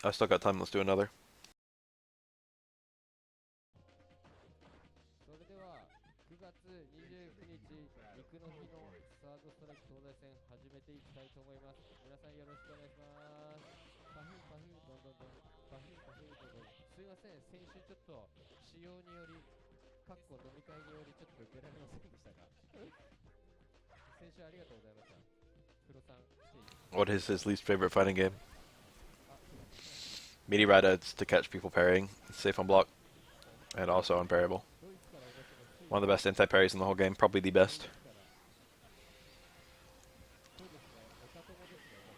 I still got time, let's do another. それでは9月29日肉の日のサードストライク東西戦始めていきたいと思います。皆さんよろしくお願いします。パフパフどんどんどんパフパフどんどん。すいません、先週ちょっと使用によりかっこ飲み会によりちょっと出られませんでしたが先週ありがとうございました。黒さん来ていいですか？ What is his least favorite fighting game? Meaty Rada, it's to catch people parrying. It's safe on block. And also unparryable. One of the best anti-parries in the whole game. Probably the best.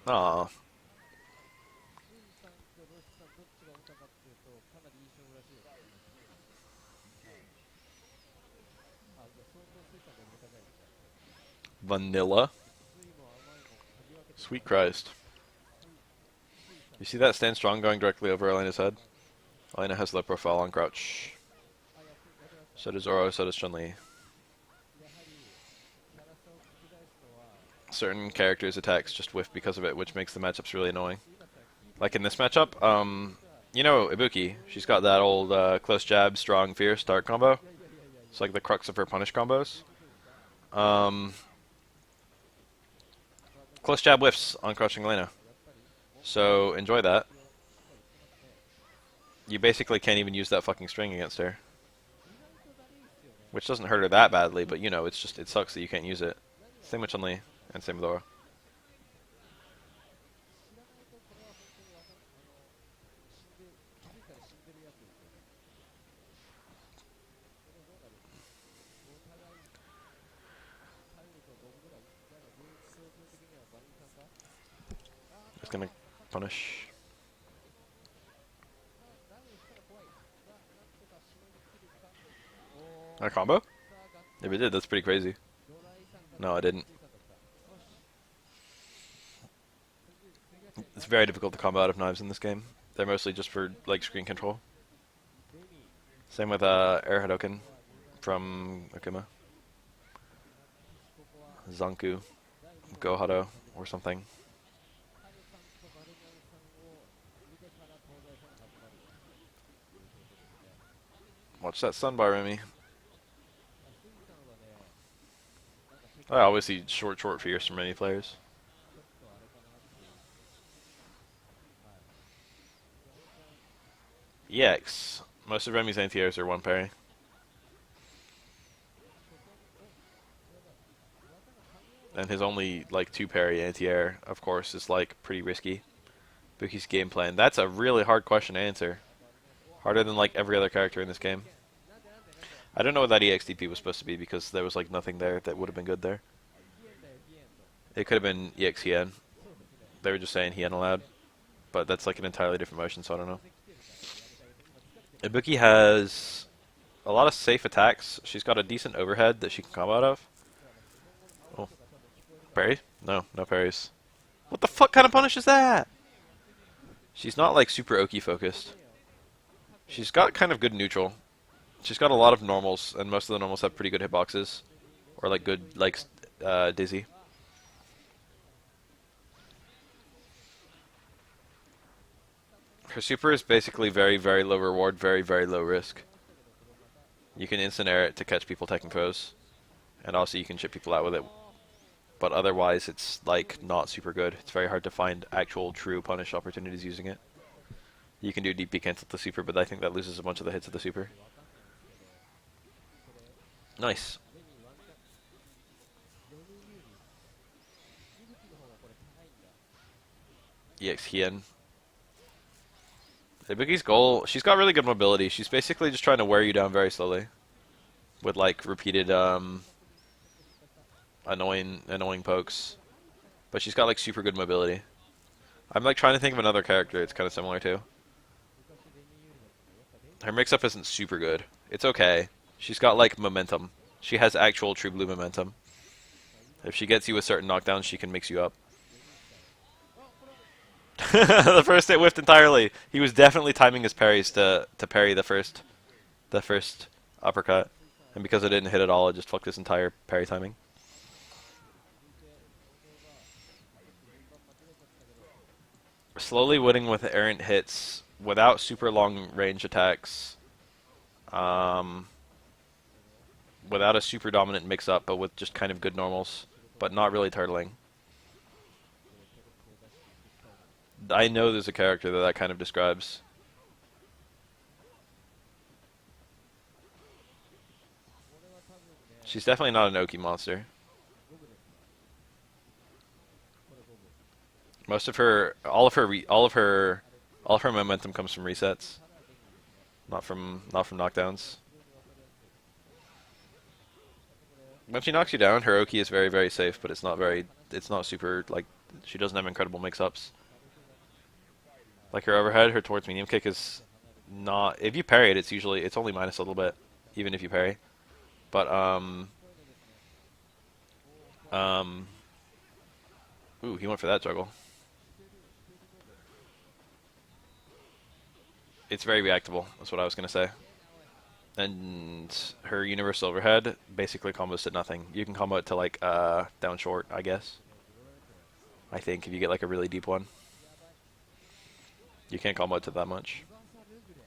Aww. Vanilla. Sweet Christ. You see that stand strong going directly over Elena's head? Elena has low profile on crouch. So does Zoro, so does Chun-Li. Certain characters' attacks just whiff because of it, which makes the matchups really annoying. Like in this matchup, you know Ibuki. She's got that old close jab, strong, fierce, dark combo. It's like the crux of her punish combos. Close jab whiffs on crouching Elena. So enjoy that. You basically can't even use that fucking string against her. Which doesn't hurt her that badly, but you know, it's just, it sucks that you can't use it. Same with Chun-Li, and same with Aura. Just gonna punish. A combo? If it did, that's pretty crazy. No, I didn't. It's very difficult to combo out of knives in this game. They're mostly just for like screen control. Same with Air Hadoken from Akuma. Zanku, Go Hado, or something. Watch that stun bar, Remy. I always see short fierce from many players. EX. Most of Remy's anti-airs are one parry. And his only like two parry anti-air, of course, is like pretty risky. Buki's game plan. That's a really hard question to answer. Harder than like every other character in this game. I don't know what that EXDP was supposed to be because there was like nothing there that would have been good there. It could have been EX Hien. They were just saying Hien allowed. But that's like an entirely different motion, so I don't know. Ibuki has a lot of safe attacks. She's got a decent overhead that she can combo out of. Oh. Parry? No, no parries. What the fuck kind of punish is that? She's not like super Oki focused. She's got kind of good neutral. She's got a lot of normals, and most of the normals have pretty good hitboxes. Or like good, like, dizzy. Her super is basically very, very low reward, very, very low risk. You can instant air it to catch people taking throws. And also you can chip people out with it. But otherwise it's like not super good. It's very hard to find actual true punish opportunities using it. You can do DP cancel the super, but I think that loses a bunch of the hits of the super. Nice. EX Hien. Ibuki's goal, she's got really good mobility. She's basically just trying to wear you down very slowly. With like repeated annoying pokes. But she's got like super good mobility. I'm like trying to think of another character it's kind of similar to. Her mix-up isn't super good. It's okay. She's got like momentum. She has actual true blue momentum. If she gets you with certain knockdowns, she can mix you up. The first hit whiffed entirely. He was definitely timing his parries to parry the first uppercut. And because it didn't hit at all, it just fucked his entire parry timing. slowly winning with errant hits without super long range attacks, um, without a super dominant mix-up, but with just kind of good normals, but not really turtling. I know there's a character that kind of describes. She's definitely not an Oki monster. Most of her, all of her momentum comes from resets, not from knockdowns. When she knocks you down, her Oki is very, very safe, but it's not super, like, she doesn't have incredible mix-ups. Like her overhead, her towards medium kick is not, if you parry it, it's only minus a little bit, even if you parry. But, um, ooh, he went for that juggle. It's very reactable, that's what I was going to say. And her universal overhead basically combos to nothing. You can combo it to like down short, I guess. I think if you get like a really deep one. You can't combo it to that much.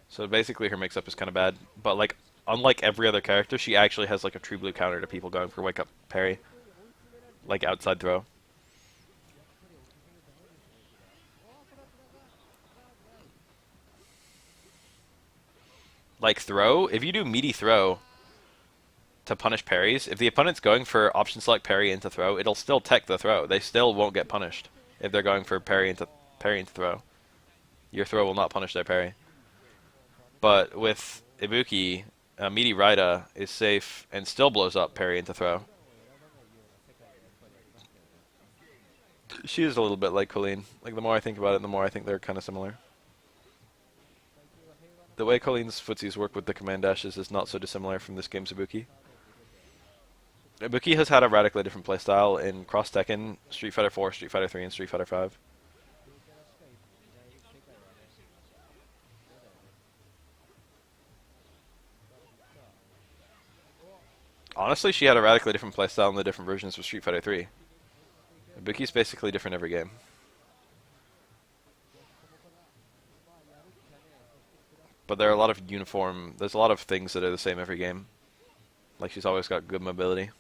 So basically her mix-up is kind of bad. But like, unlike every other character, she actually has like a true blue counter to people going for wake up parry. Like outside throw. Like throw, if you do meaty throw to punish parries, if the opponent's going for option select parry into throw, it'll still tech the throw. They still won't get punished if they're going for parry into throw. Your throw will not punish their parry. But with Ibuki, meaty Raida is safe and still blows up parry into throw. She is a little bit like Colleen. Like the more I think about it, the more I think they're kind of similar. The way Colleen's footsies work with the command dashes is not so dissimilar from this game's Ibuki. Ibuki has had a radically different playstyle in Cross Tekken, Street Fighter 4, Street Fighter 3, and Street Fighter 5. Honestly, she had a radically different playstyle in the different versions of Street Fighter 3. Ibuki's basically different every game. But there are a lot of there's a lot of things that are the same every game. Like she's always got good mobility.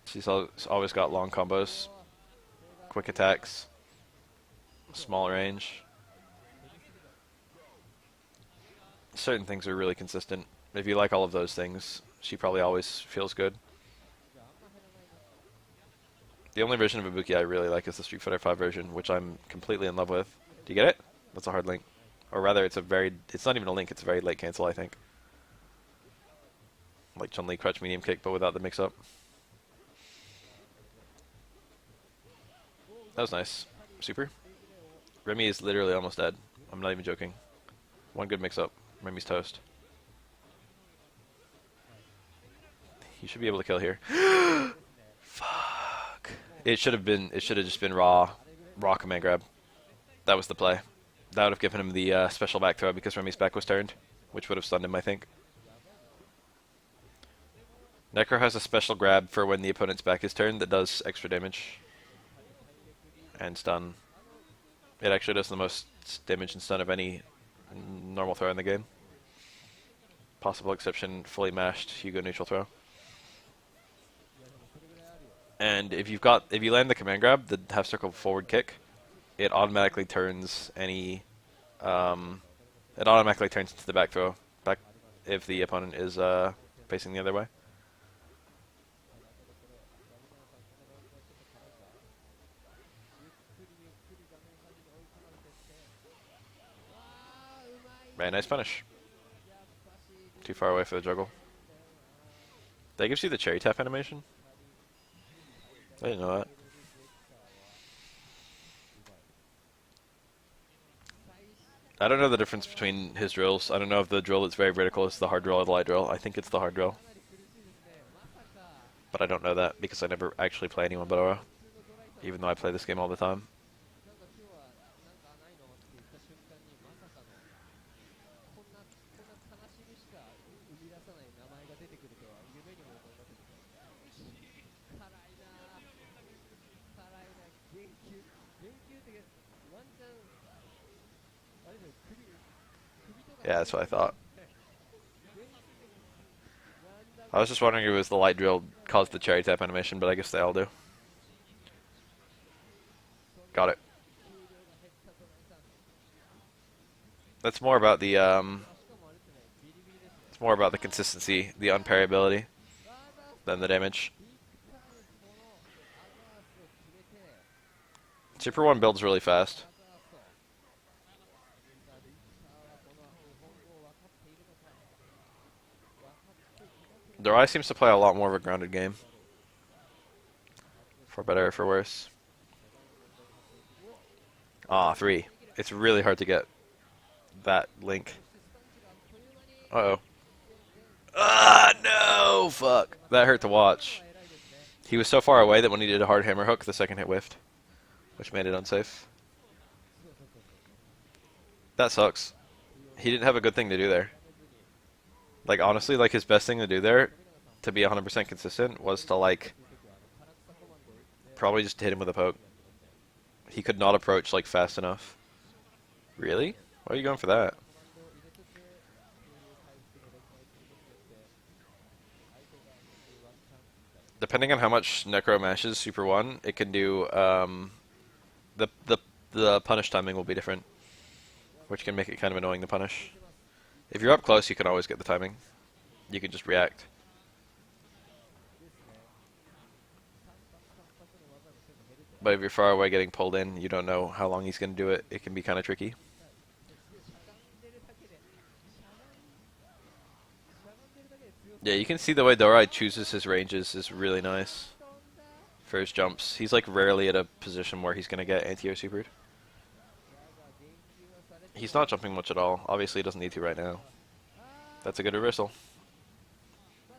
She's always got long combos, quick attacks, small range. Certain things are really consistent. If you like all of those things, she probably always feels good. The only version of Ibuki I really like is the Street Fighter 5 version, which I'm completely in love with. Do you get it? That's a hard link. Or rather, it's not even a link, it's a very late cancel, I think. Like Chun-Li crutch medium kick, but without the mix-up. That was nice. Super. Remy is literally almost dead. I'm not even joking. One good mix-up. Remy's toast. He should be able to kill here. Fuck. It should have just been raw command grab. That was the play. That would have given him the special back throw because Remy's back was turned, which would have stunned him, I think. Necro has a special grab for when the opponent's back is turned that does extra damage and stun. It actually does the most damage and stun of any normal throw in the game. Possible exception, fully mashed Hugo neutral throw. And if you land the command grab, the half circle forward kick, it automatically turns into the back throw, if the opponent is facing the other way. Very nice punish. Too far away for the juggle. That gives you the cherry tap animation? I didn't know that. I don't know the difference between his drills. I don't know if the drill that's very vertical is the hard drill or the light drill. I think it's the hard drill. But I don't know that because I never actually play anyone but Aura. Even though I play this game all the time. Yeah, that's what I thought. 前出撃なんだ I was just wondering if it was the light drill caused the cherry tap animation, but I guess they all do. そんな Got it. 給料が減ったトナイさん That's more about the あしかもあれですねビリビリですね it's more about the consistency, the unparryability, わざ than the damage. ビッグタイムこのアザースを決めて Super 1 builds really ア fast. ザースとさあリッターはこの日本語を分かっているのか分かっていなければ Dorai seems to play a lot more of a grounded game, for better or for worse. Ah, 3. It's really hard to get that link. そしてスタンチがあっという間に Uh-oh. 1点 Ah, no! Fuck. That hurt to watch. は偉いですね He was so far away that when he did a hard hammer hook, the second hit whiffed, which made it unsafe. そうそうそうそうそう That sucks. He didn't have a good thing to do there. Like, honestly, like, his best thing to do there, to be 100% consistent, was to, like, 唐草コマンドを打って probably just hit him with a poke. He could not approach, like, fast enough. Really? Why are you going for that? コマンドを入れつつそういう回復の連鎖をすることによって相手がそういうワンチャンスみたいな Depending on how much Necro mashes Super 1, it can do, the punish timing will be different, which can make it kind of annoying to punish. If you're up close, you can always get the timing. You can just react. ですね単発の技がそういうの減ると But if you're far away getting pulled in, you don't know how long he's going to do it. It can be kind of tricky. そしてしゃがんでるだけでしゃがんでるだけで強そう Yeah, you can see the way Dorai chooses his ranges is really nice 飛んだ for his jumps. He's like rarely at a position where he's going to get anti-air supered. だが言及はされて He's not jumping much at all. Obviously, he doesn't need to right now. あ That's a good reversal.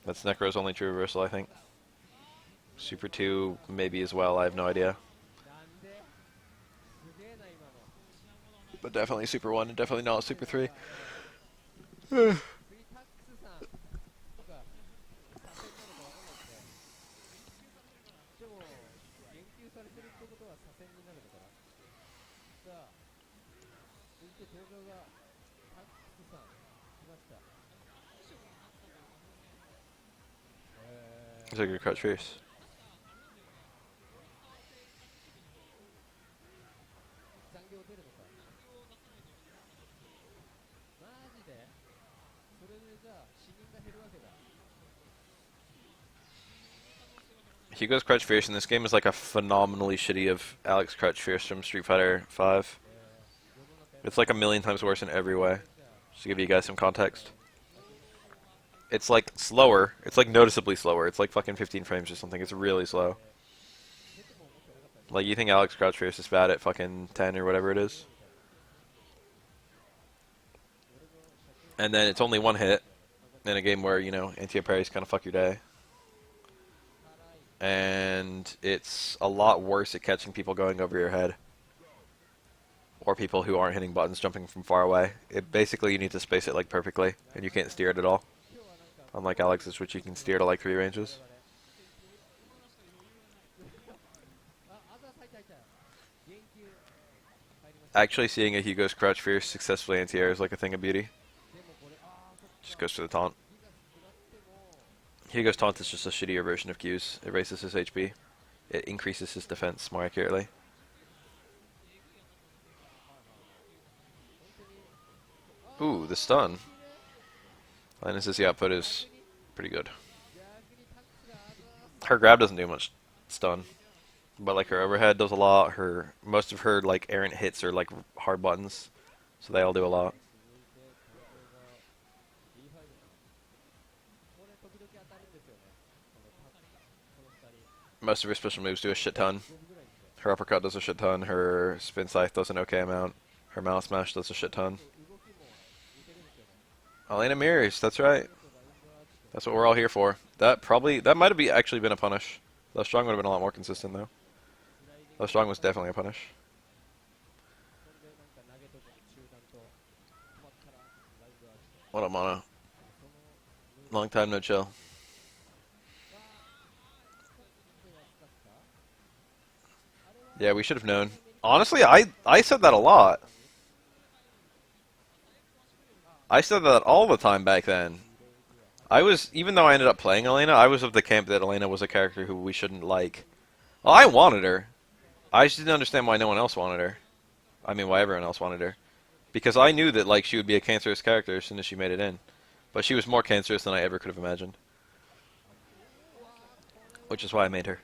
That's Necro's only true reversal, I think. Super 2, maybe as well. I have no idea. なんですげえな今の But definitely Super 1 and definitely not Super 3. フリタックスさんが左遷なのかわかんないですねでも言及されてるってことは左遷になるのかなさあ続いて登場がタックスさん来ました It's a good crouch fierce. 残業出るのかマジでそれでじゃあ死人が減るわけだ Hugo's Crouch Fierce in this game is like a phenomenally shitty of Alex Crouch Fierce from Street Fighter 5. 世の中 It's like a million times worse in every way. Just to give you guys some context. It's like slower. It's like noticeably slower. It's like fucking 15 frames or something. It's really slow. 出ても面白かったです Like, you think Alex Crouch Fierce is bad at fucking 10 or whatever it is. And then it's only one hit in a game where, you know, anti-air parries kind of fuck your day. And it's a lot worse at catching people going over your head. Or people who aren't hitting buttons jumping from far away. It basically, you need to space it like perfectly, and you can't steer it at all. 今日はなんか Unlike Alex's, which you can steer to like 3 ranges. あ、アザー入った入った言及入りました Actually seeing a Hugo's Crouch Fierce successfully anti-air is like a thing of beauty. でもこれあーそっか Just goes for the taunt. 火が食らっても Hugo's taunt is just a shittier version of Q's. It raises his HP. It increases his defense more accurately. 本当に Ooh, the stun. Linus's output is pretty good. 逆にタックスがアザー Her grab doesn't do much stun, but like her overhead does a lot. Most of her like errant hits are like hard buttons, so they all do a lot. 続いて登場が B5 さんこれ時々当たるんですよねこのタックスこの2人 Most of her special moves do a shit ton. 5分ぐらいですよ Her uppercut does a shit ton. Her spin scythe does an okay amount. Her mouse smash does a shit ton. 動きも打てるんですよね Elena mirrors. That's right. とかインドアーチとか That's what we're all here for. That might have actually been a punish. Though strong would have been a lot more consistent though. スライディング Though strong was definitely a punish. そんでなんか投げとく中段と止まったらラインドアーチと What up, Mono? その Long time no chill. では使った Yeah, we should have known. Honestly, I said that a lot. I said that all the time back then. I was, even though I ended up playing Elena, I was of the camp that Elena was a character who we shouldn't like. Well, I wanted her. I just didn't understand why no one else wanted her. I mean, why everyone else wanted her. Because I knew that like she would be a cancerous character as soon as she made it in. But she was more cancerous than I ever could have imagined. Which is why I made her.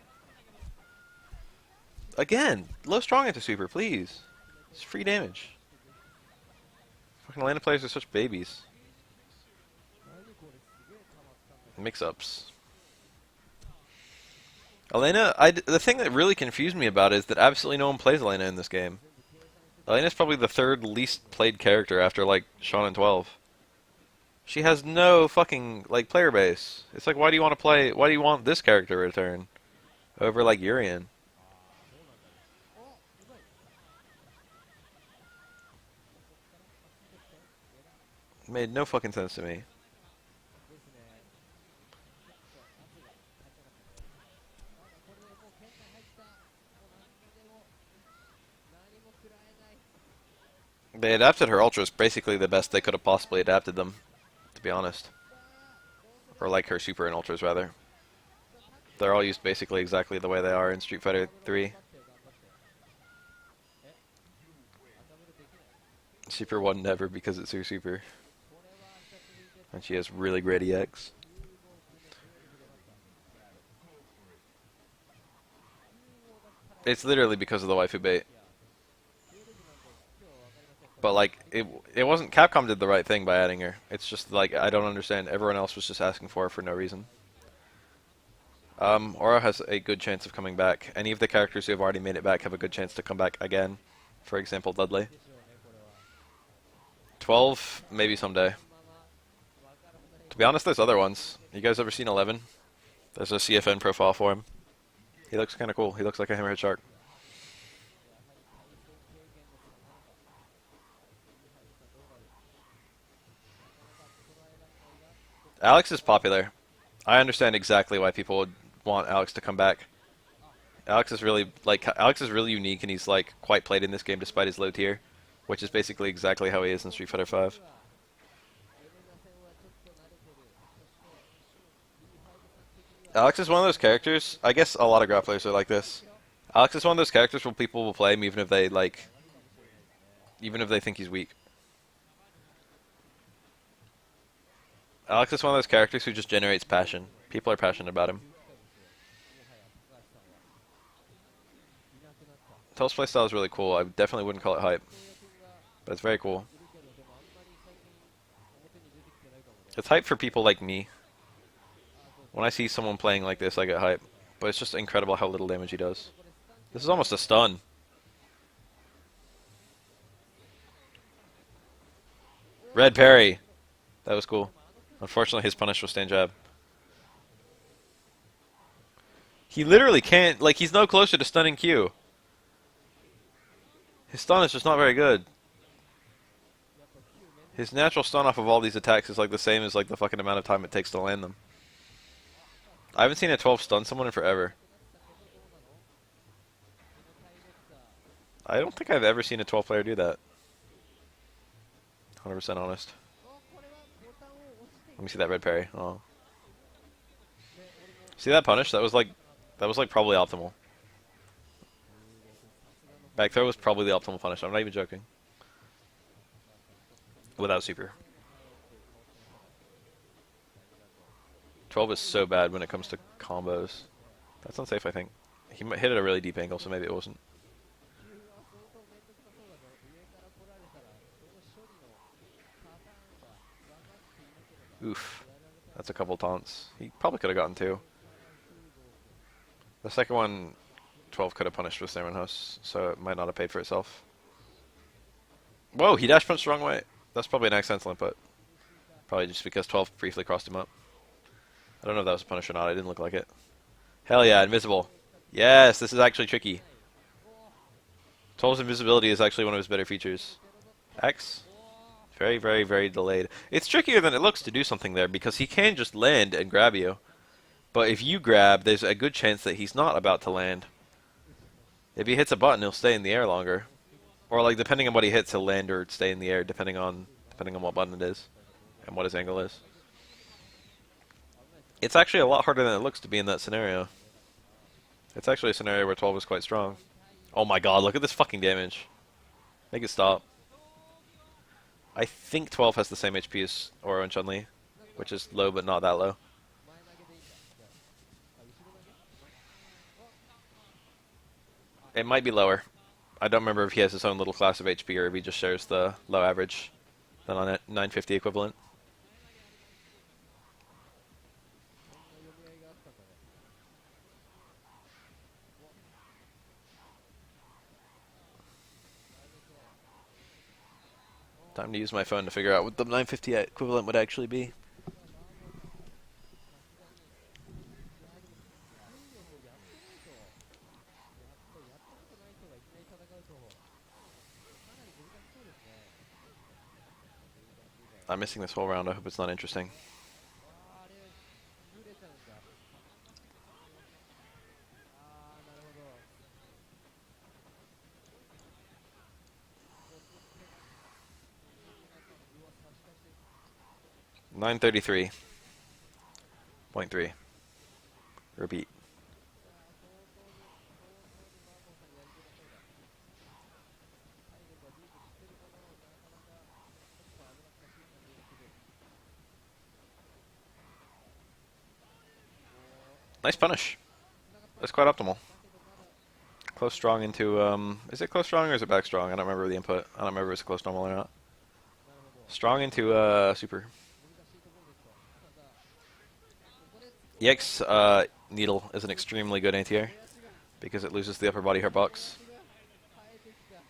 Again, low strong into super, please. It's free damage. Fucking Elena players are such babies. Mix-ups. Elena, the thing that really confused me about it is that absolutely no one plays Elena in this game. Elena's probably the third least played character after, like, Shawn and 12. She has no fucking, like, player base. It's like, why do you want this character to return over, like, Urian? It made no fucking sense to me. They adapted her ultras basically the best they could have possibly adapted them, to be honest. Or like her super and ultras, rather. They're all used basically exactly the way they are in Street Fighter 3. Super 1 never because it's her super. And she has really great EX. It's literally because of the waifu bait. But like, it wasn't, Capcom did the right thing by adding her. It's just like, I don't understand, everyone else was just asking for her for no reason. Aura has a good chance of coming back. Any of the characters who have already made it back have a good chance to come back again. For example, Dudley. 12, maybe someday. To be honest, there's other ones. You guys ever seen 11? There's a CFN profile for him. He looks kind of cool. He looks like a hammerhead shark. Alex is popular. I understand exactly why people would want Alex to come back. Alex is really unique, and he's like quite played in this game despite his low tier, which is basically exactly how he is in Street Fighter 5. Alex is one of those characters. I guess a lot of grapplers are like this. Alex is one of those characters where people will play him even if they think he's weak. Alex is one of those characters who just generates passion. People are passionate about him. Tel's playstyle is really cool. I definitely wouldn't call it hype, but it's very cool. It's hype for people like me. When I see someone playing like this, I get hype. But it's just incredible how little damage he does. This is almost a stun. Red parry. That was cool. Unfortunately, his punish was stand jab. He literally can't, like, he's no closer to stunning Q. His stun is just not very good. His natural stun off of all these attacks is like the same as like the fucking amount of time it takes to land them. I haven't seen a 12 stun someone in forever. I don't think I've ever seen a 12 player do that. 100% honest. Let me see that red parry. Oh. See that punish? That was like probably optimal. Back throw was probably the optimal punish. I'm not even joking. Without super. 12 is so bad when it comes to combos. That's unsafe, I think. He might hit at a really deep angle, so maybe it wasn't. Oof. That's a couple taunts. He probably could have gotten two. The second one, 12 could have punished with Salmon House, so it might not have paid for itself. Whoa, he dash punched the wrong way. That's probably an accidental input. Probably just because 12 briefly crossed him up. I don't know if that was a punish or not. It didn't look like it. Hell yeah, invisible. Yes, this is actually tricky. 12's invisibility is actually one of his better features. X. Very, very, very delayed. It's trickier than it looks to do something there because he can just land and grab you. But if you grab, there's a good chance that he's not about to land. If he hits a button, he'll stay in the air longer. Or like depending on what he hits, he'll land or stay in the air depending on what button it is. and what his angle is. 危ないですよね。 It's actually a lot harder than it looks to be in that scenario. It's actually a scenario where 12 is quite strong. Oh my god, look at this fucking damage. Make it stop. I think 12 has the same HP as Oro and Chun-Li, なんか which is low but not that low. 前投げでいいんだ。じゃあ、あ、後ろ投げ、あ、 It might be lower. I don't remember if he has his own little class of HP or if he just shares the low average. Then on it, 950 equivalent. そんな読み合いがあったんだね。うわ、大変そう。あ Time to use my phone to figure out what the 950 equivalent would actually be. いや、まあもう、さすがに。いや、でも、剣の方やってないと、やったことない人がいきなり戦うと、かなり難しそうですね。10番、10番。I'm missing this whole round. I hope it's not interesting. わあ、あれ、ずれちゃうんだ。ああ、なるほど。ここ手が動けなく、うわ、差し出し。933.3. Repeat. いやー、相当にマーコンさんやりづらそうだ。体力はリードしてるものの、なかなかちょっと危なっかしい感じがする。おNice punish. ー、繋がった。 That's quite optimal. だけどまだ、Close strong into, is it close strong or is it back strong? I don't remember the input. I don't remember if it's close normal or not. なるほど。 Strong into, super. 難しいところですと。ただ、ここで突き落とし EX, Needle is an extremely good た。anti-air 出足が、because it loses the upper body hurt 出 box. 足が生えてきた。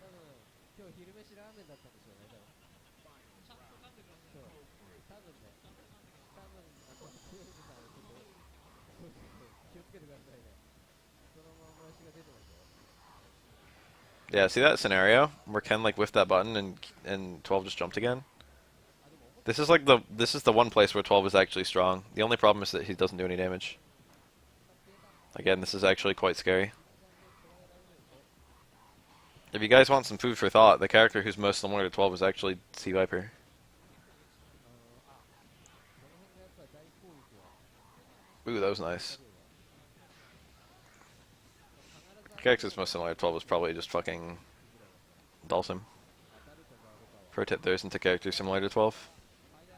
多分、今日昼飯ラーメンだったんでしょうね、多分。そう。多分ね、クローズさん、ちょっと、そうですね、気をつけてくださいね。そのままもやしが出てますよ。Yeah, see that scenario where Ken like whiffed that button and 12 just jumped again? あ、でも思った This is like this is the one place where 12 is actually strong. The only problem is that he doesn't do any damage. 消えた。 Again, this is actually quite scary. 麻雀で捉えられる。お、 If you guys want some food for thought, the character who's most similar to 12 is actually Sea Viper. あ、この辺がやっぱり大攻撃は Ooh, that was 当た nice. るよね。まあ、必ず The 当たる character と that's most は similar to 12 is probably just fucking ぐらいだ。Dulcim. 当たるかガードかは。 Pro tip, there isn't a character similar to 12. 早い。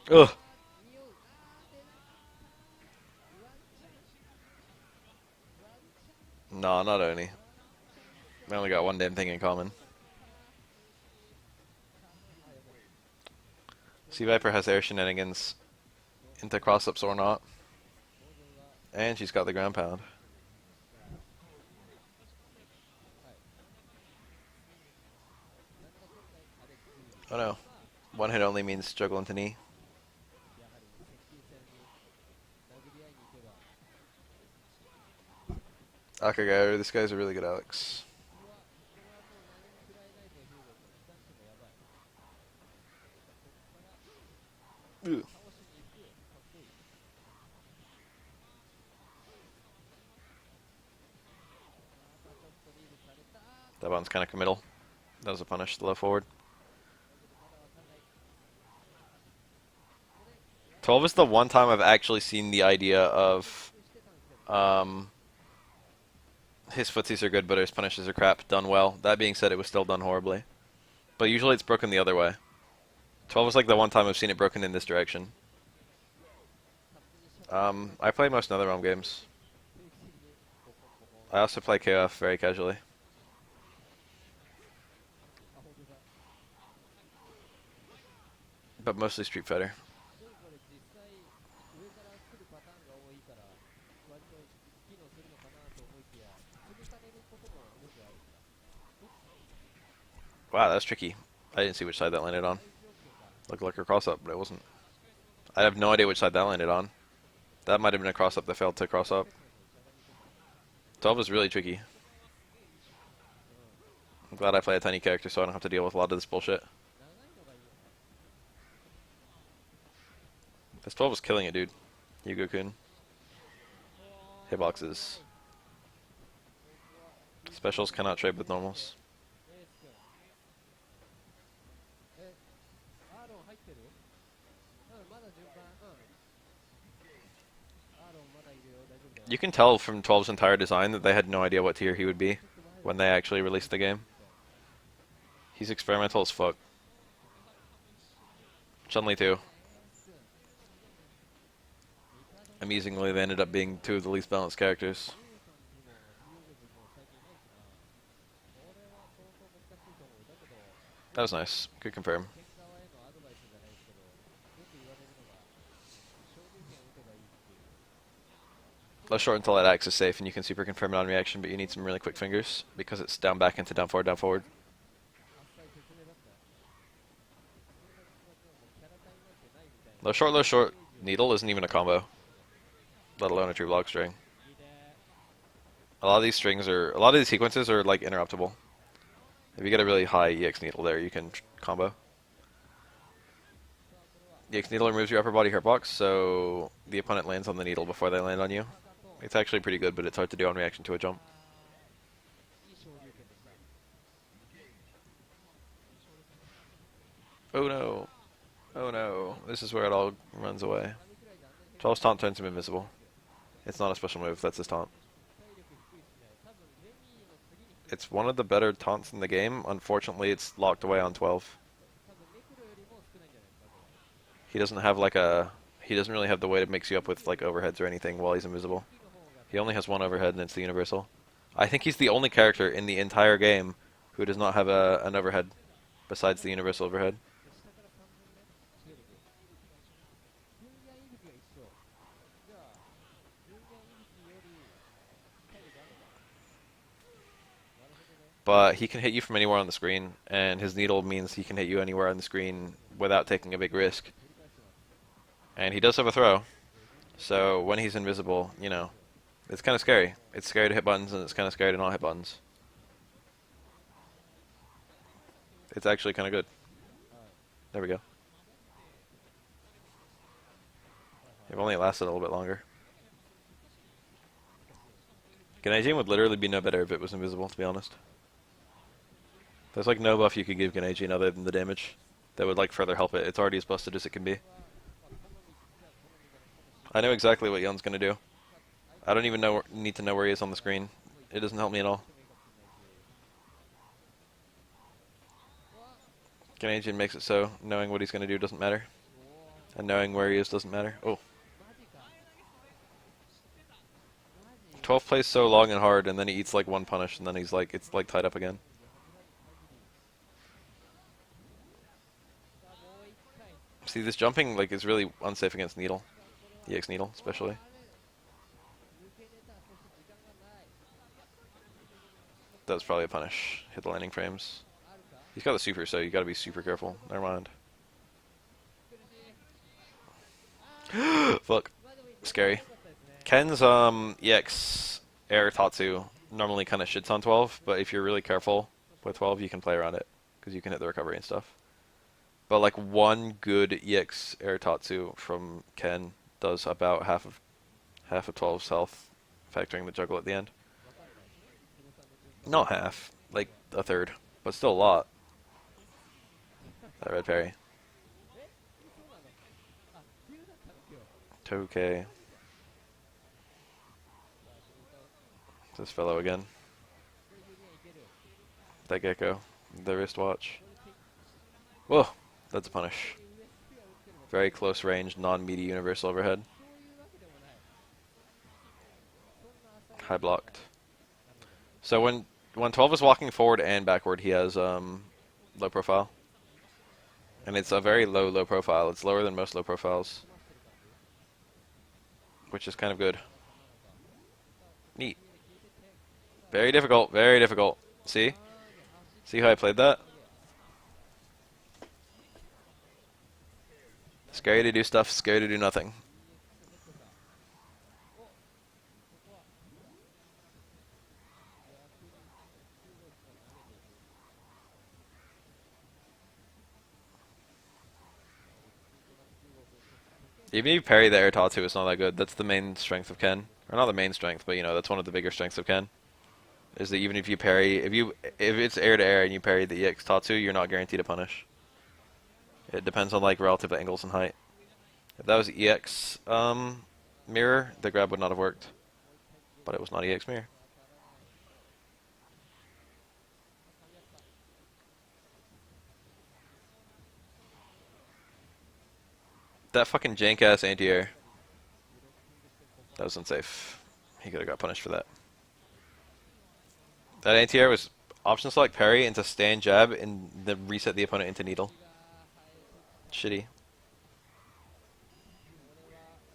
お、Ugh. 匂う。あー、出なかったー。ワンチャン。ワンチャン。Nah, not Oni. ワンチャンチャ We ン only got one damn thing in スだっ common. たな。あ、やばい。Sea Viper has air shenanigans そう、into cross-ups or not. 想像が、And she's got the ground pound. はい。なんとか今回、あれ、Oh no. まあ、One hit only means juggle into knee. やはり接近戦に殴り合いに行けば、 Akagairu, this guy's a really good Alex. うわ、これはもう投げに食らえないぞ、ヒューゴ君。スタンチもやばい。さあ、こっから Ooh. 倒しに行く。かっこいい。またちょっとリードされた。 That one's kind of committal. That was a punish, the low forward. だけどまだわかんない。ここで 12 is the one time I've actually seen the idea of してたんですけどね。his footsies are good, but his punishes are crap, done well. That being said, it was still done horribly. But usually it's broken the other way. 12 is like the one time I've seen it broken in this direction. 勝手にシャドウを I play most Netherrealm games. 定期的にポコンポコン。 I also play KOF very casually. あ、本当だ。 But mostly Street Fighter. でもこれ実際上から来るパターンが多いから割と機能するのかなと思いきや潰されることもよくあるんだ。どっち？ Wow, that's tricky. I didn't see which side that landed on. 大丈夫か。 Looked like a cross up, but it wasn't. I have no idea which side that landed on. That might have been a cross up that failed to cross up. しゃがみ込む。 12 is really tricky. うん。 I'm glad I play a tiny character so I don't have to deal with a lot of this bullshit. 長いのがいいよね。 This 12 is killing it, dude. Hugo-kun. おー、 Hitboxes. ここは Specials cannot trade with normals. エース君。え、アーロン入ってる？うん、まだ順番。うん。アーロンまだいるよ。大丈夫だよ。You can tell from 12's entire design that they had no idea what tier he would be ちょっと前だ。when they actually released the game. みたい。He's experimental as fuck. Chun-Li too. エース君。ミカドもいる。Amusingly, they ended up being two of the least balanced characters. リュウさんにもリュウゲブも最近いないしな。これは相当難しいと思う。だけど、That was nice. Good confirm. 剣側へのアドバイスじゃないですけど、よく言われるのが、昇竜拳打てばいいっていう。Low short until that axe is safe and you can super confirm it on reaction, but you need some really quick fingers because it's down back into down forward, down forward. あっさり説明だった。それが実はもうキャラタイなんてないみたいな。Low short, needle isn't even a combo, let alone a true block string. いいね。A lot of these strings are, a lot of these sequences are like interruptible. If you get a really high EX needle there, you can combo. さあ、これは、EX needle removes your upper body hitbox, so the opponent lands on the needle before they land on you. 赤と、It's actually pretty good, but it's hard to do on reaction to a jump. いい昇竜拳でした。Oh no. Oh no. This is where it all runs away. 波くらいで安全性 Charles' taunt turns him invisible. It's not a special move, that's his taunt. 体力低いしね。多分レミーの次に来る。It's one of the better taunts in the game. Unfortunately, it's locked away on 12. 多分ネクロよりも少ないんじゃないですか、これ。He doesn't have like a... He doesn't really have the way to mix you up with like overheads or anything while he's invisible. 次の方が He only has one overhead and it's the universal. I think he's the only character in the entire game who does not have an overhead besides the universal overhead. で下から3分目勢力。ユンヤンイブキが一緒。じゃあ、ユンヤンイブキより体力あるのか。なるほどね。But he can hit you from anywhere on the screen, and his needle means he can hit you anywhere on the screen without taking a big risk. 取り返してます。And he does have a throw, 50 so when he's invisible, you know, it's kind of scary. It's scary to hit buttons, and it's kind of scary to not hit buttons. It's actually kind of good. はい。There we go. はい If はい。only it lasted a little bit longer. Ganajin would literally be no better if it was invisible, to be honest. There's like no buff you could give Ganajin other than the damage that would like further help it. It's already as busted as it can be. これは、まあ、好みっちゃ好みなのかもしれ I ない。know exactly what Yun's gonna do. 相 I 手 don't even need to know where he is on the screen. も It doesn't help me at all. いいかもしれないし。うわ、 Ganajin makes it so knowing what he's gonna do doesn't matter, おー、 and knowing where he is doesn't matter. Oh, マジか。マジ 12 plays so long and hard, and then he eats like one punish, and then he's like, it's like tied up again. さあ、もう一回。 See, this jumping like is really unsafe against Needle, さあ、これは EX Needle おー、 especially. あれ抜け出た。そして時間がない。 That was probably a punish. Hit the landing frames. あるか。 He's got the super, so you gotta be super careful. Never mind. 苦しい。あ Fuck. ー、まあでも一番 Scary. 良かったですね。 Ken's EX Air Tatsu normally kind of shits on 12, but if you're really careful with 12, you can play around it because you can hit the recovery and stuff. But like one good EX Air Tatsu from Ken does about half of 12's health, factoring the juggle at the end. わかんない。ヒロさんの順番。 Not half, like a third, but still a lot. That red parry. え、そうなの。あ、急だったの今日。 2K. さあ、ヒロさん。 This fellow again. これユニアいける。 That gecko. The wristwatch. これ敵 Whoa, that's a punish. 上スピア打ってるもん。 Very close range, non-meaty universal overhead. そういうわけでもない。そんな浅い。 High blocked. なるほど。 So when 12 is walking forward and backward, he has low profile, and it's a very low profile. It's lower than most low profiles, 詰まってる感じ。 which is kind of good. なのか。さあ、 Neat. 次で消えて点。 Very difficult. Very difficult. See? マジ、足 See how I played that? Scary to do stuff. Scary to do nothing. EX ネットさん。お、ここは。逆に、中国から投げていく。落ち着いてます、中国。そして、 Even if you parry the air tattoo, it's not that good. That's the main strength of Ken. Or not the main strength, but you know, that's one of the bigger strengths of Ken. is that even if you parry, if it's air to air and you parry the EX Tatsu, you're not guaranteed to punish. It depends on like relative angles and height. If that was EX mirror, the grab would not have worked. But it was not EX mirror. That fucking jank ass anti-air. That was unsafe. He could have got punished for that. That anti-air was option select parry into stand jab and then reset the opponent into needle. Shitty.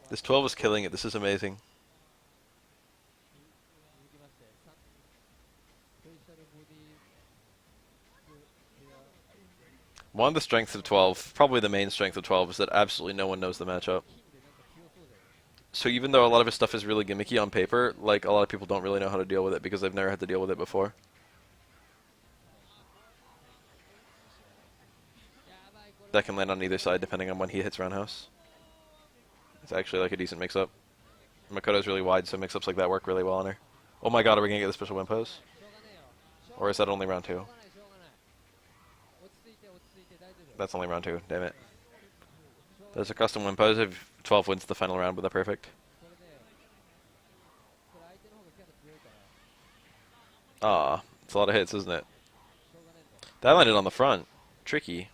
This 12 is killing it. This is amazing. One of the strengths of 12, probably the main strength of 12, is that absolutely no one knows the matchup. So even though a lot of his stuff is really gimmicky on paper, like a lot of people don't really know how to deal with it because they've never had to deal with it before. That can land on either side depending on when he hits roundhouse. It's actually like a decent mix-up. Makoto's really wide, so mix-ups like that work really well on her. Oh my god, are we gonna get the special win pose? Or is that only round 2? That's only round 2, damn it. There's a custom win pose if 12 wins the final round with a perfect. Ah, it's a lot of hits, isn't it? That landed on the front. Tricky.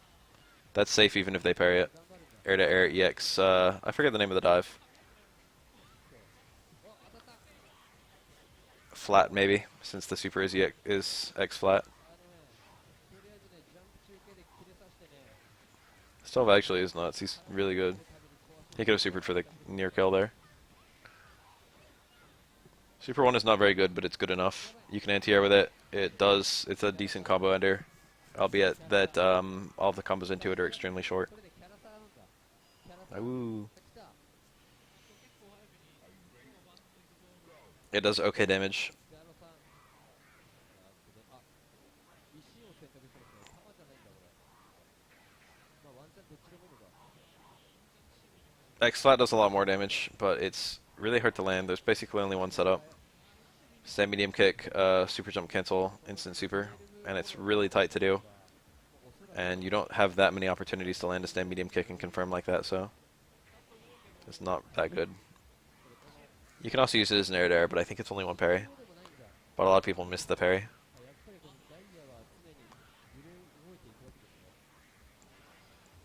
That's safe even if they parry it. Air to air EX. I forget the name of the dive. Flat maybe, since the super is X flat. Stove actually is nuts. He's really good. He could have supered for the near kill there. Super 1 is not very good, but it's good enough. You can anti-air with it. It's a decent combo ender, albeit that all of the combos into it are extremely short. Ooh. It does okay damage. X flat does a lot more damage, but it's really hard to land. There's basically only one setup. Stand medium kick, super jump cancel, instant super, and it's really tight to do. And you don't have that many opportunities to land a stand medium kick and confirm like that, so it's not that good. You can also use it as an air to air, but I think it's only one parry. But a lot of people miss the parry.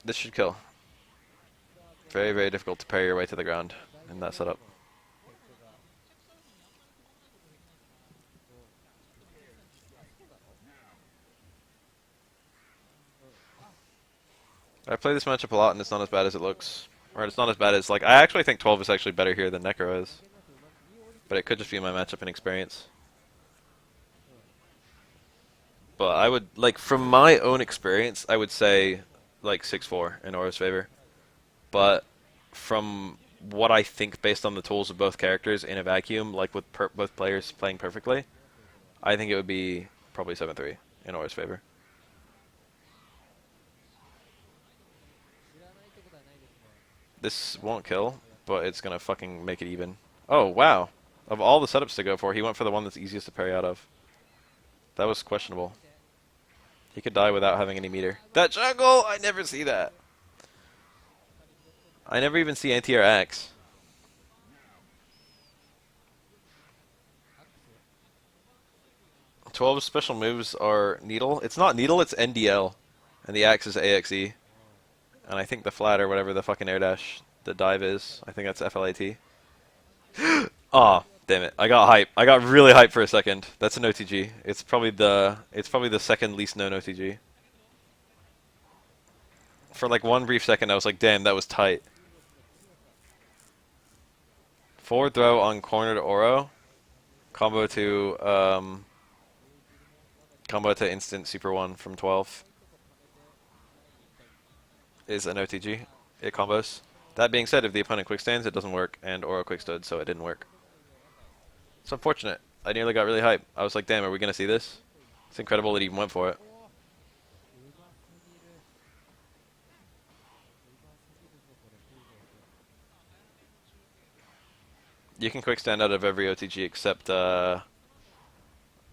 This should kill. Very, very difficult to parry your way to the ground in that setup. I play this matchup a lot and it's not as bad as it looks. Or it's not as bad as, like, I actually think 12 is actually better here than Necro is. But it could just be my matchup inexperience. But I would, like, from my own experience, I would say, like, 6-4 in Aura's favor. But from what I think based on the tools of both characters in a vacuum, like with both players playing perfectly, I think it would be probably 7-3 in Aura's favor. This won't kill, but it's gonna fucking make it even. Oh, wow. Of all the setups to go for, he went for the one that's easiest to parry out of. That was questionable. He could die without having any meter. That jungle! I never see that. I never even see anti-air axe. Twelve special moves are needle. It's not needle, it's NDL. And the axe is AXE. And I think the flat or whatever the fucking air dash, the dive is, I think that's FLAT. Aw, damn it. I got hype. I got really hype for a second. That's an OTG. It's probably the second least known OTG. For like one brief second I was like, damn, that was tight. Forward throw on corner to Oro. Combo to instant super 1 from 12 is an OTG. It combos. That being said, if the opponent quick stands, it doesn't work, and Oro quick stood, so it didn't work. It's unfortunate. I nearly got really hyped. I was like, damn, are we gonna see this? It's incredible that he even went for it. You can quick stand out of every OTG except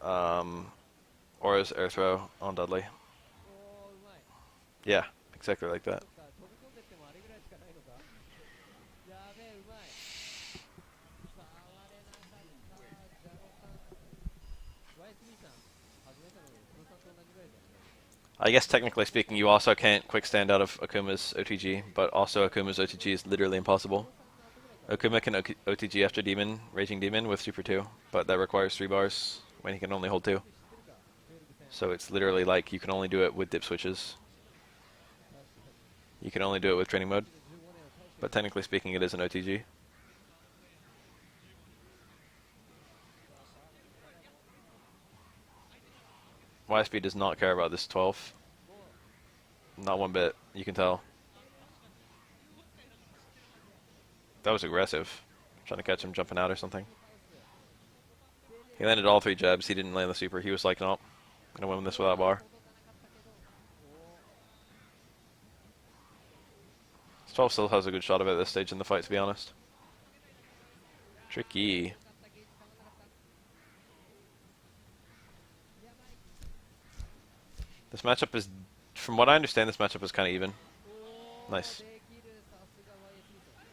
Aura's air throw on Dudley. おー、うまい。 Yeah, exactly like that. そっか、飛び込んでってもあれぐらいしかないのか。やべえ、うまい。触れなかった。ジャロさん。YSB さん、初めてなので、プロさんと同じぐらいだよね。I guess technically speaking, you also can't quick stand out of Akuma's OTG, but also Akuma's OTG is literally プ impossible. ロさんの後ぐらいからだよね。Okuma can OTG after Demon, Raging Demon with Super 2, but that requires 3 bars when he can only hold 2. YSB 知ってるか？12戦。So it's literally like you can only do it with dip switches. 確かに。You can only do it with training 生 mode, きる15年は大したこ but とない。technically speaking, it is an OTG. YSB does not care about this 12. も Not one bit. You can tell. That was aggressive. Trying to catch him jumping out or う、フ something. ルハウス。出れ He landed all 3 jabs. He didn't land the super. He was like, nope. Gonna win this without bar. 届かなかったけど。お This 12 still has a good shot of it at this stage in the fight, to be honest. ー、 Tricky. よかった、ゲージたまんなかった。やばい。 This matchup is, from what I understand, this matchup is kind of even. おー、 Nice. できる。さすが YSB さん。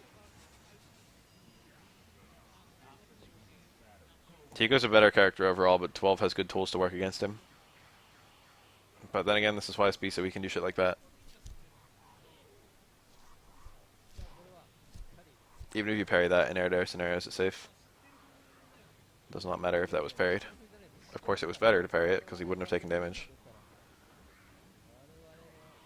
Tigo's a better character overall, but 12 has good tools to work against him. But then again, this is YSB, so we can do shit like that. じゃあこれはしっかり Even if you parry that in air-to-air scenarios, it's safe. Does not matter if that was parried. 優勢じゃないとしっ Of かり course, it was better to parry it, because he wouldn't have taken や damage. るから我々も後ろ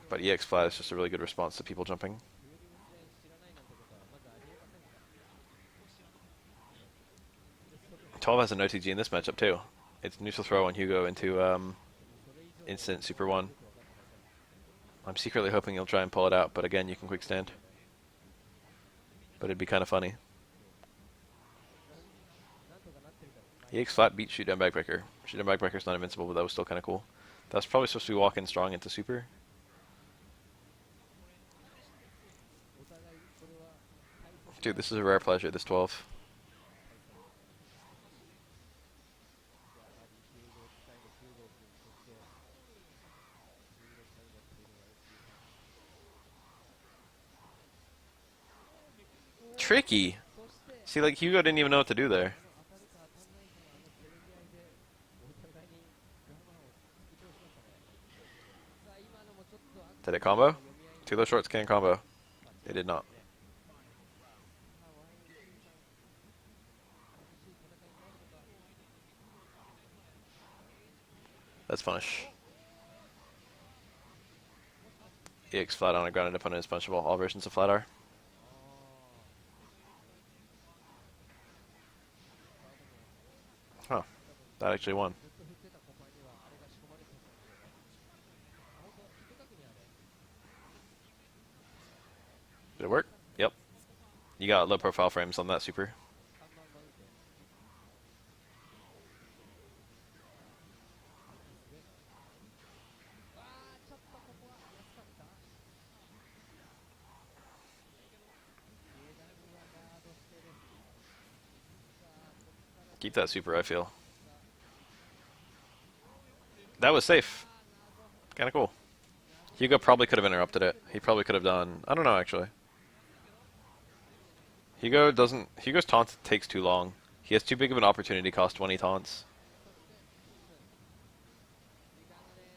But EX flat is just a really good response to people jumping. 12戦知らないなんてことはまずありえませんからでそれ 12 has an OTG in this matchup too. It's neutral throw on Hugo into でもそれ以上 instant super よ 1. くわかってません I'm secretly hoping he'll try and pull it out, but again, you can quick stand. But it'd be kind of funny. なんとかなってるからまあいい EX flat beat shoot down backbreaker. Shoot down backbreaker's not invincible, but that was still kind of cool. That was probably supposed to be walking strong into super. お互いこれは大切 Dude, な this is a rare pleasure, this 12. やはり16歳の空洞君そして16歳になっている YSB さん Tricky! そして See, like, Hugo didn't even know what to do there. 当たるか当たんないかのせめぎ合いでお互いに我慢を突き通しましたねさあ今のもちょっと Did it combo? 読み合いに Two those shorts can combo. It did not. さあ YSB さん激しい戦いになるのか That's punish. EX flat on a grounded opponent is punishable. All versions of flat are. あー Huh. That actually won. ずっと振ってた後輩にはあれが仕込まれてたんでしょうねあ本当引っかくにあれ Did it work? Yep. You got low profile frames on that super. 3番マウンテンあーちょっとここは安かった油断はガードしてるさあこっから Keep that super, I feel. さあ That was safe. あー謎 Kind of cool. Hugo probably could have interrupted it. He probably could have done... I don't know, actually. Hugo doesn't... Hugo's taunt takes too long. He has too big of an opportunity cost when he taunts. そして2分時間切れ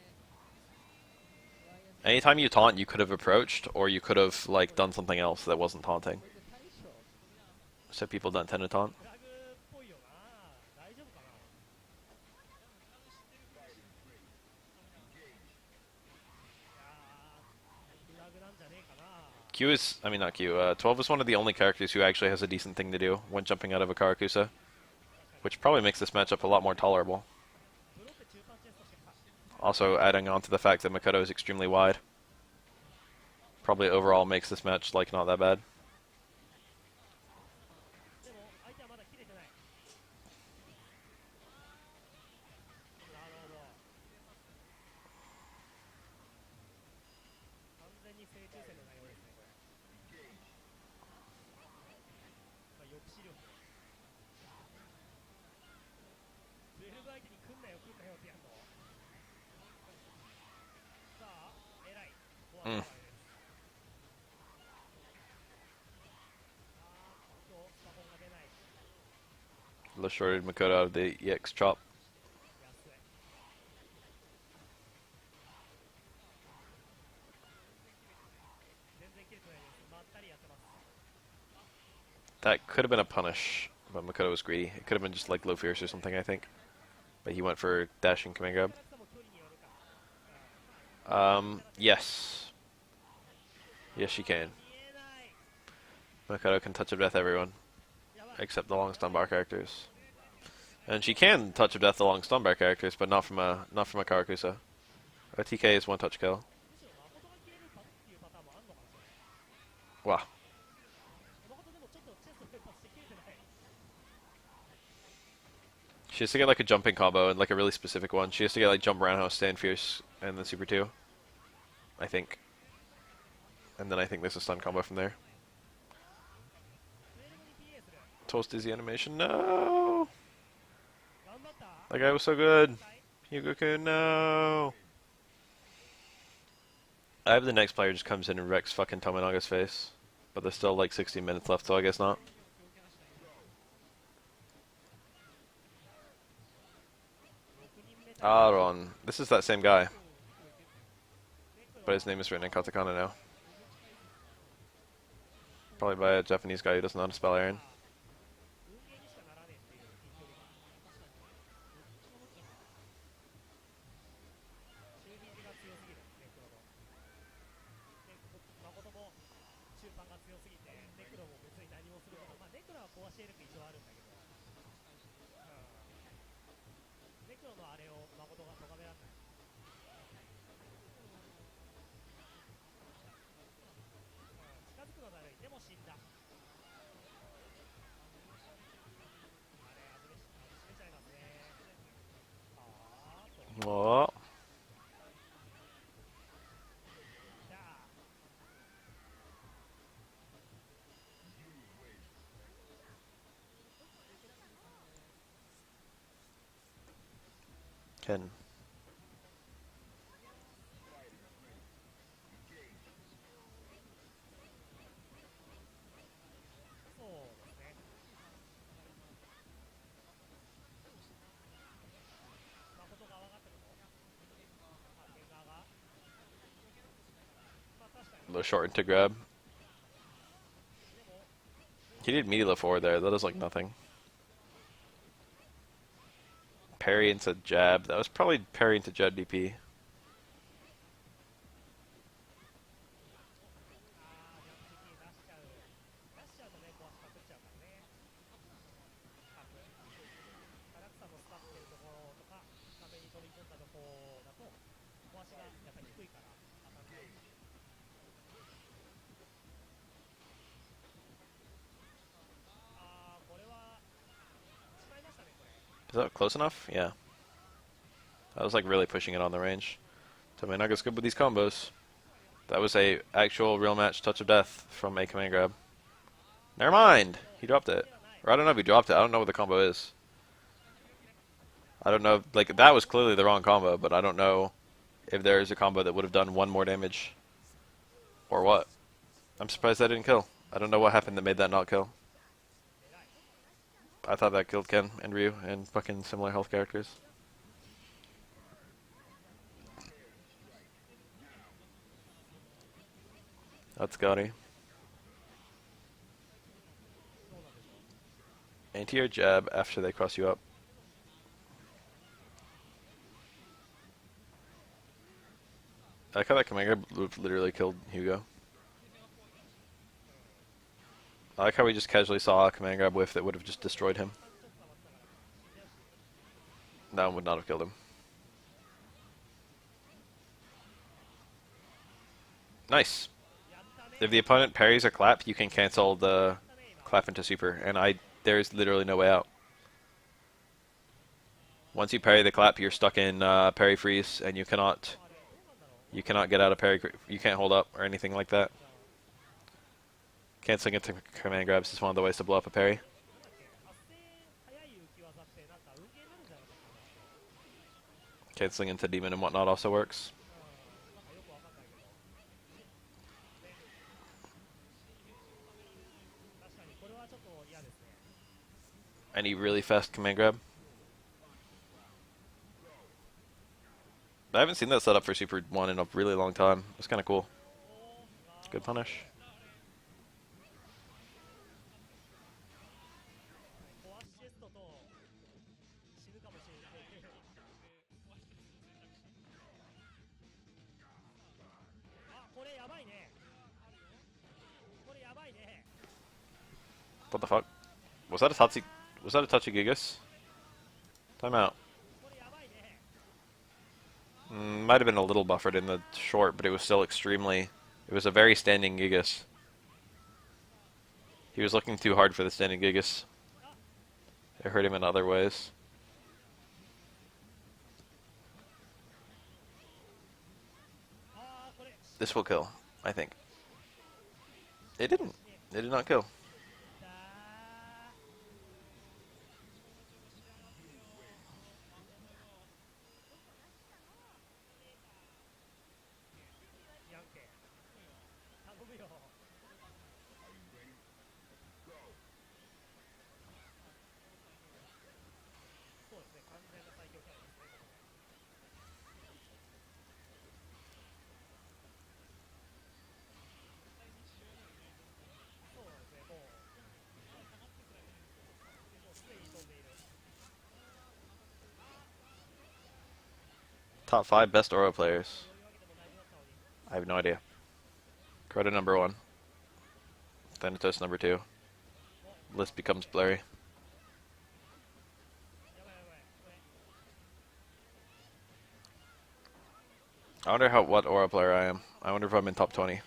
YSB Anytime you taunt, you could have approached, or you could have, like, done something else that wasn't taunting. これで大将 So people don't tend to taunt. フラグっぽいよな大丈夫かな Q is... I mean, not Q. 12 is one of the only characters who actually has a decent thing to do when jumping out of a Karakusa. Which probably makes this matchup a lot more tolerable. Also, adding on to the fact that Makoto is extremely wide. Probably overall makes this match, like, not that bad. でも相手はまだ切れてないなるほど完全に正中線の内容ですねこれまあ抑止力12相手に shorted Makoto out of the EX chop. That could have been a punish, but Makoto was greedy. It could have been just like low fierce or something, I think. But he went for dashing command grab. Yes. Yes, she can. Makoto can touch of death everyone, except the long stun bar characters. And she can touch of death the long stun bar characters, but not from a Karakusa. A TK is one touch kill. Wow. She has to get like a jumping combo and like a really specific one. She has to get like jump roundhouse, stand fierce, and then super 2. I think. And then I think there's a stun combo from there. Toast dizzy animation. No! That guy was so good. Hugo-kun, no! I have the next player just comes in and wrecks fucking Tominaga's face. But there's still like 60 minutes left, so I guess not. Aaron. This is that same guy. But his name is written in katakana now. Probably by a Japanese guy who doesn't know how to spell Aaron. Oh. Ken. Low short into grab. He did meaty low forward there. That does like nothing. Parry into jab. That was probably parry into jab DP. Is that close enough? Yeah. That was like really pushing it on the range. Tominaga's good with these combos. That was a actual real match touch of death from a command grab. Never mind! He dropped it. Or I don't know if he dropped it. I don't know what the combo is. I don't know. Like, that was clearly the wrong combo, but I don't know if there is a combo that would have done one more damage. Or what. I'm surprised that didn't kill. I don't know what happened that made that not kill. I thought that killed Ken and Ryu and fucking similar health characters. That's Gotti. Anti-air jab after they cross you up. I like how that command grab literally killed Hugo. I like how we just casually saw a command grab whiff that would have just destroyed him. That one would not have killed him. Nice. If the opponent parries a clap, you can cancel the clap into super, and there's literally no way out. Once you parry the clap, you're stuck in parry freeze, and you cannot get out of parry. You can't hold up or anything like that. Canceling into command grabs is one of the ways to blow up a parry. Canceling into demon and whatnot also works. Any really fast command grab? I haven't seen that set up for Super 1 in a really long time. It's kind of cool. Good punish. What the fuck? Was that a Tatsu? Was that a Tachigigas? Timeout. Might have been a little buffered in the short, but it was still extremely... It was a very standing Gigas. He was looking too hard for the standing Gigas. It hurt him in other ways. This will kill, I think. It didn't. It did not kill. Top 5 best Oro players. I have no idea. Crota number 1. Thanatos number 2. List becomes blurry. I wonder what Oro player I am. I wonder if I'm in top 20.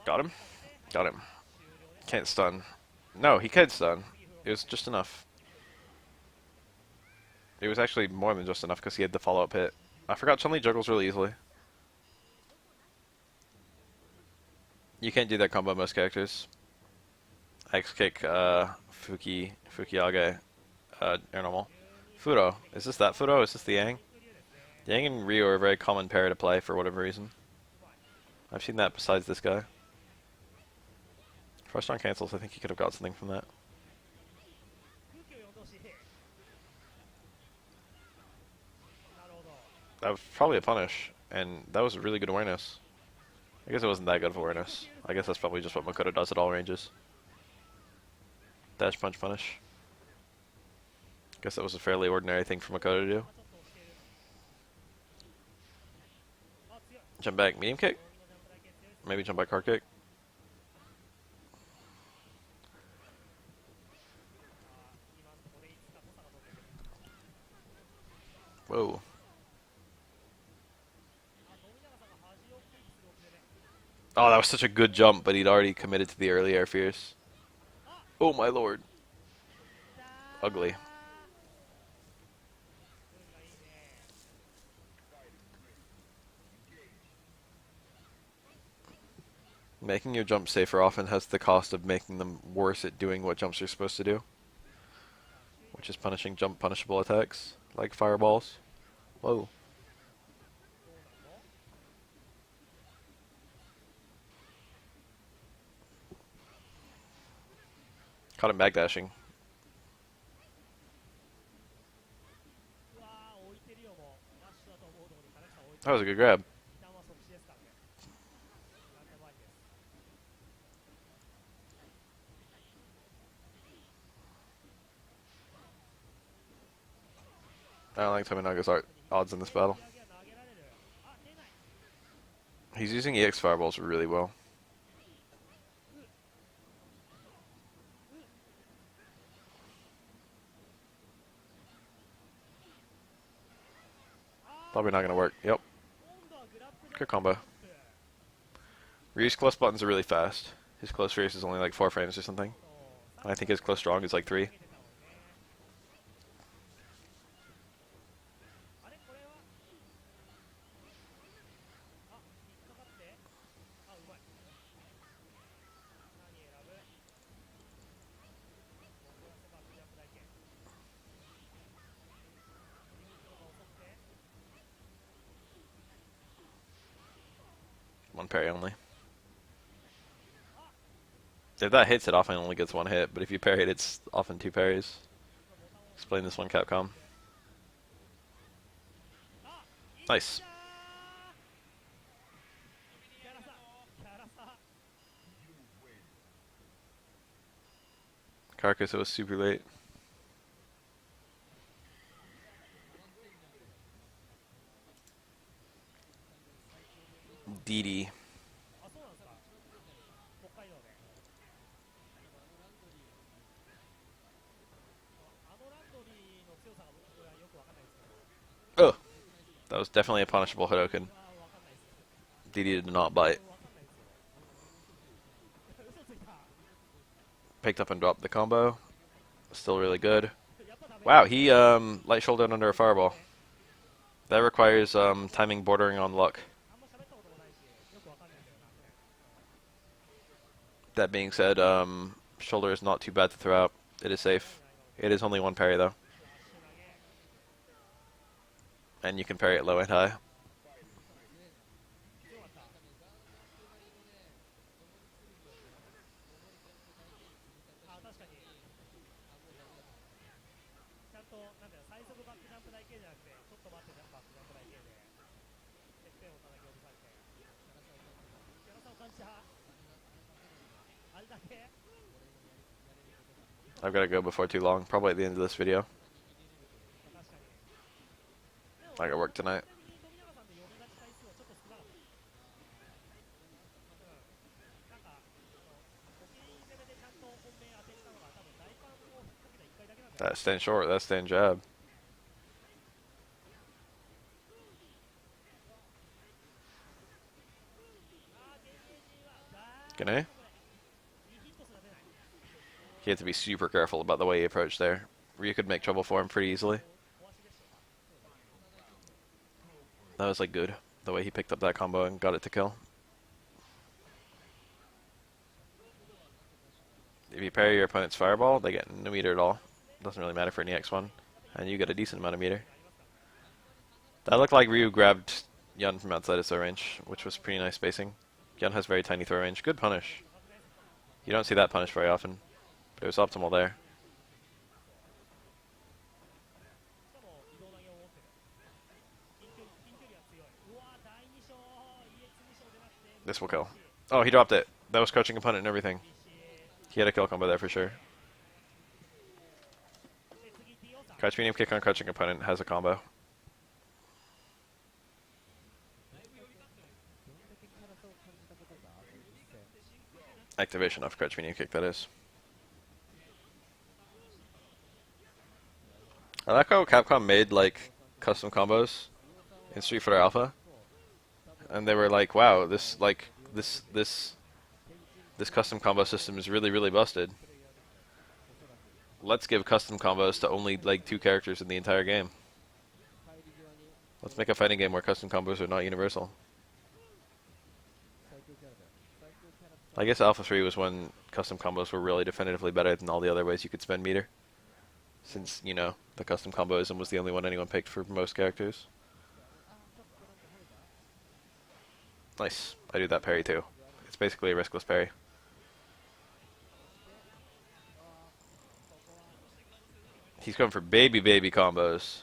Got him? Got him. Can't stun. No, he can stun. It was just enough. It was actually more than just enough because he had the follow-up hit. I forgot Chun-Li juggles really easily. You can't do that combo on most characters. X-kick, Fukiage, air normal. Furo. Is this that Furo? Is this the Yang? Yang and Ryu are a very common pair to play for whatever reason. I've seen that besides this guy. First on cancels, I think he could have got something from that. That was probably a punish, and that was a really good awareness. I guess it wasn't that good of awareness. I guess that's probably just what Makoto does at all ranges. Dash punch punish. Guess that was a fairly ordinary thing for Makoto to do. Jump back medium kick? Maybe jump back hard kick? Whoa. Oh, that was such a good jump, but he'd already committed to the early air fierce. Oh my lord. Ugly. Making your jumps safer often has the cost of making them worse at doing what jumps are supposed to do, which is punishing jump punishable attacks, like fireballs. Whoa. Caught him backdashing. That was a good grab. I don't like Tominaga's odds in this battle. He's using EX fireballs really well. Probably not going to work. Yep. Good combo. Ryu's close buttons are really fast. His close fierce is only like 4 frames or something. And I think his close strong is like 3. one parry only. If that hits, it often only gets one hit, but if you parry it, it's often two parries. Explain this one, Capcom. Nice. Carcass, it was super late. DD. Oh, that was definitely a punishable Hadoken. DD did not bite. Picked up and dropped the combo. Still really good. Wow, he light shouldered under a fireball. That requires timing bordering on luck. That being said, shoulder is not too bad to throw out. It is safe. It is only one parry though. And you can parry it low and high. I've got to go before too long, probably at the end of this video. I got work tonight. That's staying short, that's staying jab. Gonna? He had to be super careful about the way he approached there. Ryu could make trouble for him pretty easily. That was like good, the way he picked up that combo and got it to kill. If you parry your opponent's fireball, they get no meter at all. Doesn't really matter for an EX1. And you get a decent amount of meter. That looked like Ryu grabbed Yun from outside his throw range, which was pretty nice spacing. Yun has very tiny throw range. Good punish. You don't see that punish very often, but it was optimal there. This will kill. Oh, he dropped it. That was crouching opponent and everything. He had a kill combo there for sure. Crouch medium kick on crouching opponent has a combo. Activation of crouch medium kick, that is. I like how Capcom made like custom combos in Street Fighter Alpha, and they were like, "Wow, this custom combo system is really busted. Let's give custom combos to only like 2 characters in the entire game. Let's make a fighting game where custom combos are not universal." I guess Alpha 3 was when custom combos were really definitively better than all the other ways you could spend meter. Since, you know, the custom comboism was the only one anyone picked for most characters. Nice. I do that parry too. It's basically a riskless parry. He's going for baby combos.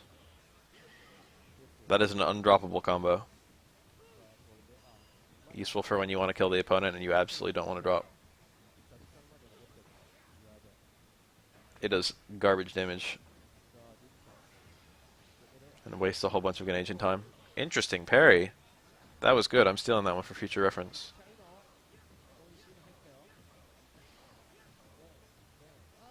That is an undroppable combo. Useful for when you want to kill the opponent and you absolutely don't want to drop. It does garbage damage. And wastes a whole bunch of good ancient time. Interesting parry. That was good. I'm stealing that one for future reference.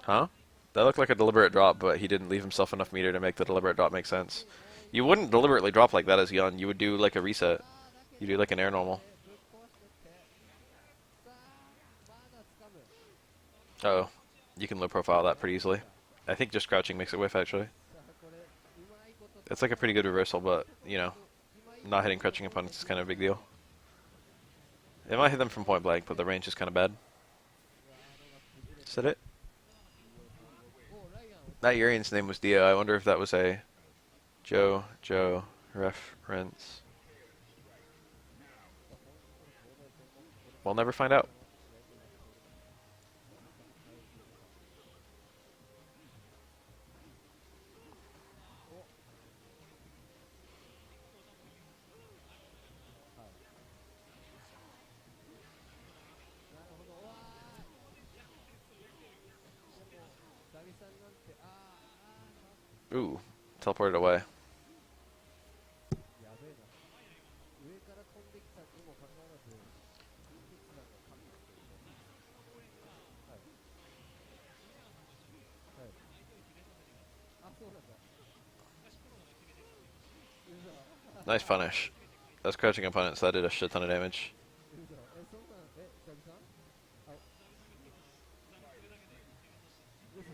Huh? That looked like a deliberate drop, but he didn't leave himself enough meter to make the deliberate drop make sense. You wouldn't deliberately drop like that as Yun. You would do like a reset. You do like an air normal. Uh oh. You can low profile that pretty easily. I think just crouching makes it whiff, actually. It's like a pretty good reversal, but, you know, not hitting crouching opponents is kind of a big deal. It might hit them from point blank, but the range is kind of bad. Is that it? That Urian's name was Dio. I wonder if that was a Joe reference. We'll never find out. 試合と言いますと、なかなか耐えきれるか。お、はい。なるほど。うわー、でも、久々になんて、Ooh, teleported away. やべえな。上から飛んできたにもかかわらず、決断が神ですけどね。はい。はい。あ、そうなんだ。うそ。Nice punish. Those crouching opponents, that did a shit ton of damage. うそ。そんなん、久々あ、うそ。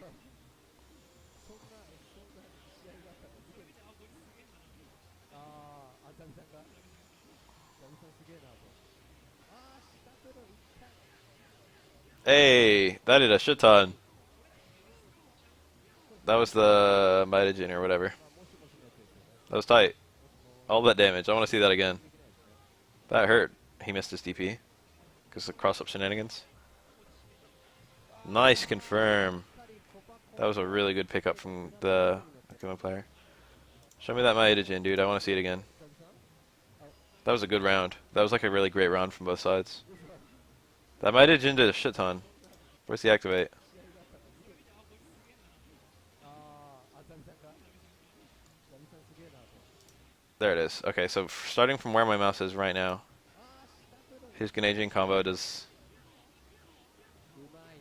そんな試合があったんだ。事件。ザビさんが、ザビさんすげえなと。下手の一回。Hey, that did a shit ton. これ That どう was いうこと？ the Mitogen or whatever. もしもしのやつですよね。That was tight. もしもー All し。that damage. I want to see that 通 again. 信できないですね。That hurt. He missed his DP because of cross-up shenanigans. し Nice っ confirm. かりコパコ That ン was a と really good pickup グ from ラプリ the コムのってやつです Akuma か？ player. Show me that Mitogen, dude. I want to see it again. ザビさんあ、That was a good round. That was like a really great round from both sides. うそ。That Mitogen did a shit そ ton. んな Where's the activate? 試合があったんだ。事件。ザビさんが、ザビさんすげえなと。There it is. Okay, so starting from where my mouse is right now, 下手の一 his 回。Grenadian combo does うまい。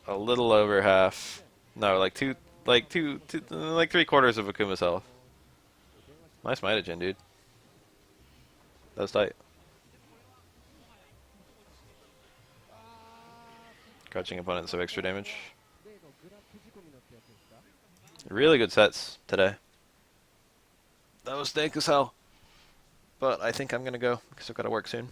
a little over すいま half. せん。No, like three quarters of Akuma's health. 電話してもらっ Nice ていいですか？ Mitogen, dude. That was tight. しっかり Crouching コパ opponents have コ extra ン damage. と、例のグラップ仕込みのってやつですか？ Really good sets today. That was dank as hell. But I think I'm gonna go because I've got to work soon.